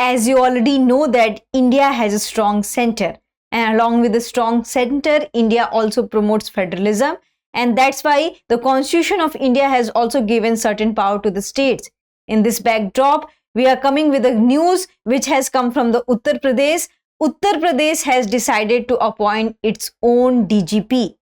as you already know that India has a strong center, and along with the strong center, India also promotes federalism, and that's why the Constitution of India has also given certain power to the states. In this backdrop, we are coming with a news which has come from the Uttar Pradesh. Uttar Pradesh has decided to appoint its own DGP.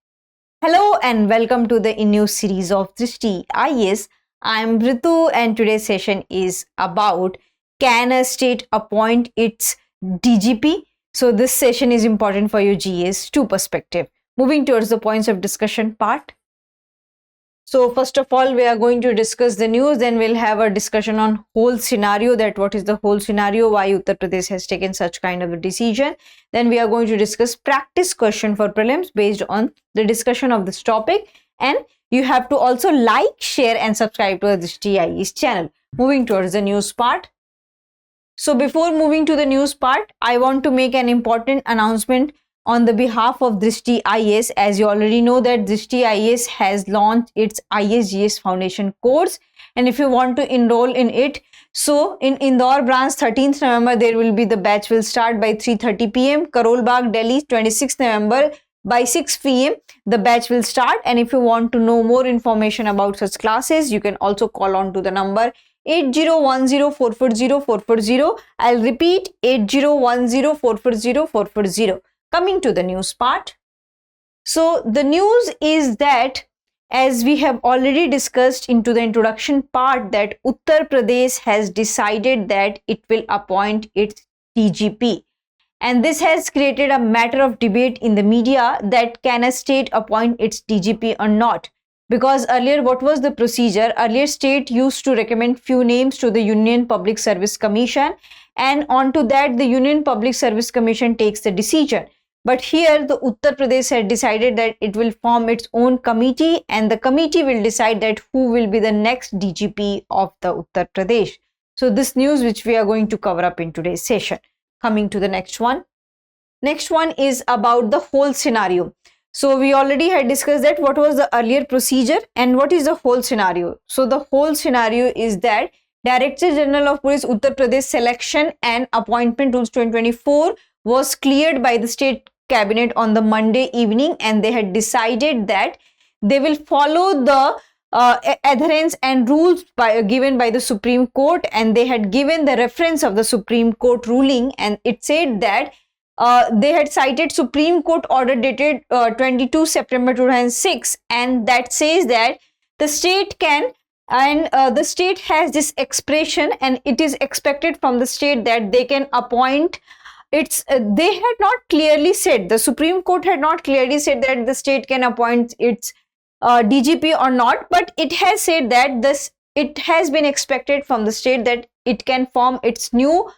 Hello and welcome to the InNews series of Drishti IAS. I am Ritu and today's session is about, can a state appoint its DGP? So this session is important for your GS2 perspective. Moving towards the points of discussion part. So first of all, we are going to discuss the news, then we'll have a discussion on whole scenario, that what is the whole scenario, why Uttar Pradesh has taken such kind of a decision. Then we are going to discuss practice question for prelims based on the discussion of this topic. And you have to also like, share and subscribe to the Drishti IAS channel. Moving towards the news part. So before moving to the news part, I want to make an important announcement on the behalf of Drishti IAS. As you already know that Drishti IAS has launched its ISGS Foundation course, and if you want to enroll in it, so in Indore branch 13th November there will be, the batch will start by 3:30 p.m. Karol Bagh, Delhi 26th November by 6 p.m. the batch will start. And if you want to know more information about such classes, you can also call on to the number 8010440440. I'll repeat, 8010440440. Coming to the news part. So the news is that, as we have already discussed into the introduction part, that Uttar Pradesh has decided that it will appoint its DGP. And this has created a matter of debate in the media, that can a state appoint its DGP or not? Because earlier, what was the procedure? Earlier, state used to recommend few names to the Union Public Service Commission, and onto that the Union Public Service Commission takes the decision. But here the Uttar Pradesh had decided that it will form its own committee, and the committee will decide that who will be the next DGP of the Uttar Pradesh. So this news which we are going to cover up in today's session. Coming to the next one. Next one is about the whole scenario. So we already had discussed that what was the earlier procedure and what is the whole scenario. So the whole scenario is that Director General of Police Uttar Pradesh Selection and Appointment Rules 2024 was cleared by the state cabinet on the Monday evening, and they had decided that they will follow the adherence and rules given by the Supreme Court, and they had given the reference of the Supreme Court ruling, and it said that they had cited Supreme Court order dated 22 September 2006, and that says that the state can, and the state has this expression, and it is expected from the state that they can appoint its, they had not clearly said, the Supreme Court had not clearly said that the state can appoint its DGP or not, but it has said that it has been expected from the state that it can form its new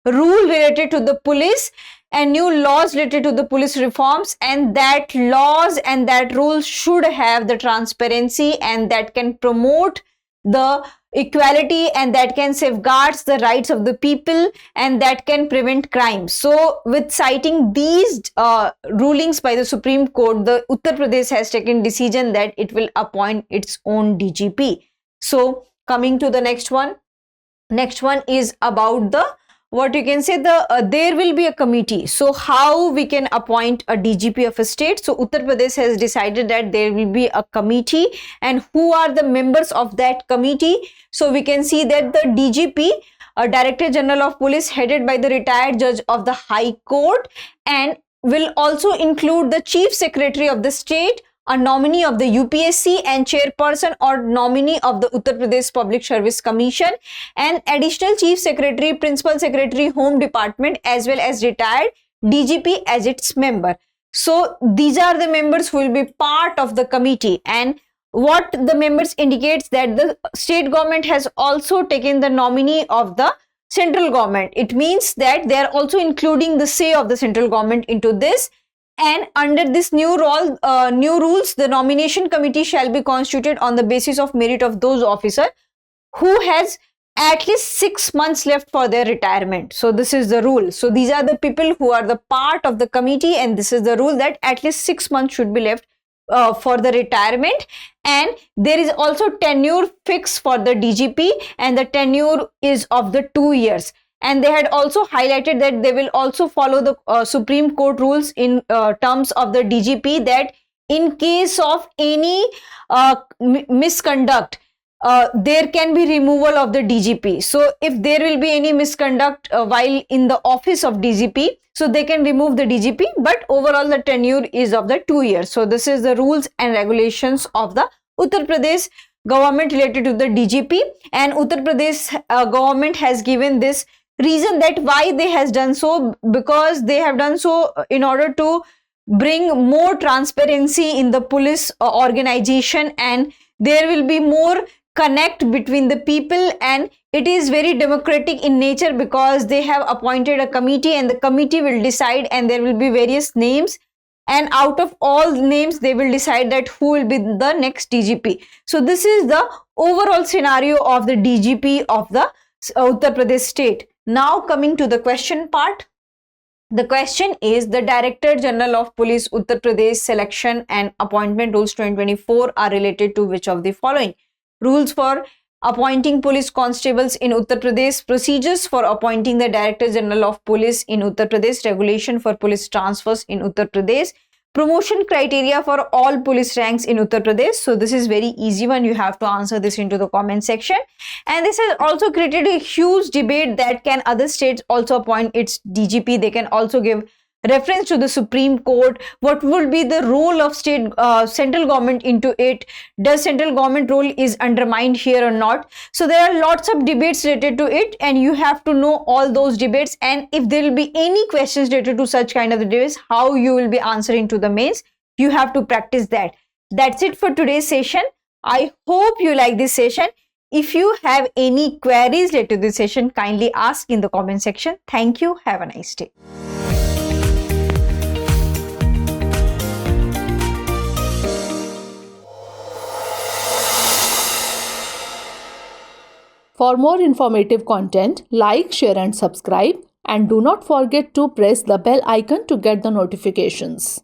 rule related to the police and new laws related to the police reforms, and that laws and that rules should have the transparency, and that can promote the equality, and that can safeguard the rights of the people, and that can prevent crime. So with citing these rulings by the Supreme Court, the Uttar Pradesh has taken decision that it will appoint its own DGP. So coming to the next one. Next one is about the, what you can say, the there will be a committee. So how we can appoint a DGP of a state? So Uttar Pradesh has decided that there will be a committee, and who are the members of that committee? So we can see that the DGP, Director General of Police, headed by the retired judge of the High Court, and will also include the Chief Secretary of the state, a nominee of the UPSC, and chairperson or nominee of the Uttar Pradesh Public Service Commission, and additional Chief Secretary, Principal Secretary, Home Department, as well as retired DGP as its member. So these are the members who will be part of the committee, and what the members indicates that the state government has also taken the nominee of the central government. It means that they are also including the say of the central government into this. And under this new rules, the nomination committee shall be constituted on the basis of merit of those officers who has at least 6 months left for their retirement. So this is the rule. So these are the people who are the part of the committee, and this is the rule that at least 6 months should be left for the retirement. And there is also tenure fixed for the DGP, and the tenure is of the 2 years. and they had also highlighted that they will also follow the Supreme Court rules in terms of the DGP, that in case of any misconduct, there can be removal of the DGP. So if there will be any misconduct while in the office of DGP, so they can remove the DGP, but overall the tenure is of the 2 years. So this is the rules and regulations of the Uttar Pradesh government related to the DGP, and Uttar Pradesh government has given this reason that why they has done so, because they have done so in order to bring more transparency in the police organization, and there will be more connect between the people, and it is very democratic in nature because they have appointed a committee and the committee will decide, and there will be various names, and out of all names they will decide that who will be the next DGP. So this is the overall scenario of the DGP of the Uttar Pradesh state. Now coming to the question part. The question is, the Director General of Police Uttar Pradesh Selection and Appointment Rules 2024 are related to which of the following? Rules for appointing police constables in Uttar Pradesh, procedures for appointing the Director General of Police in Uttar Pradesh, regulation for police transfers in Uttar Pradesh, promotion criteria for all police ranks in Uttar Pradesh. So this is very easy one. You have to answer this into the comment section. And this has also created a huge debate that can other states also appoint its DGP. They can also give reference to the Supreme Court. What will be the role of central government into it? Does central government role is undermined here or not? So there are lots of debates related to it, and you have to know all those debates, and if there will be any questions related to such kind of debates, how you will be answering to the mains, you have to practice that. That's it for today's session. I hope you like this session. If you have any queries related to this session, kindly ask in the comment section. Thank you. Have a nice day. For more informative content, like, share and subscribe, and do not forget to press the bell icon to get the notifications.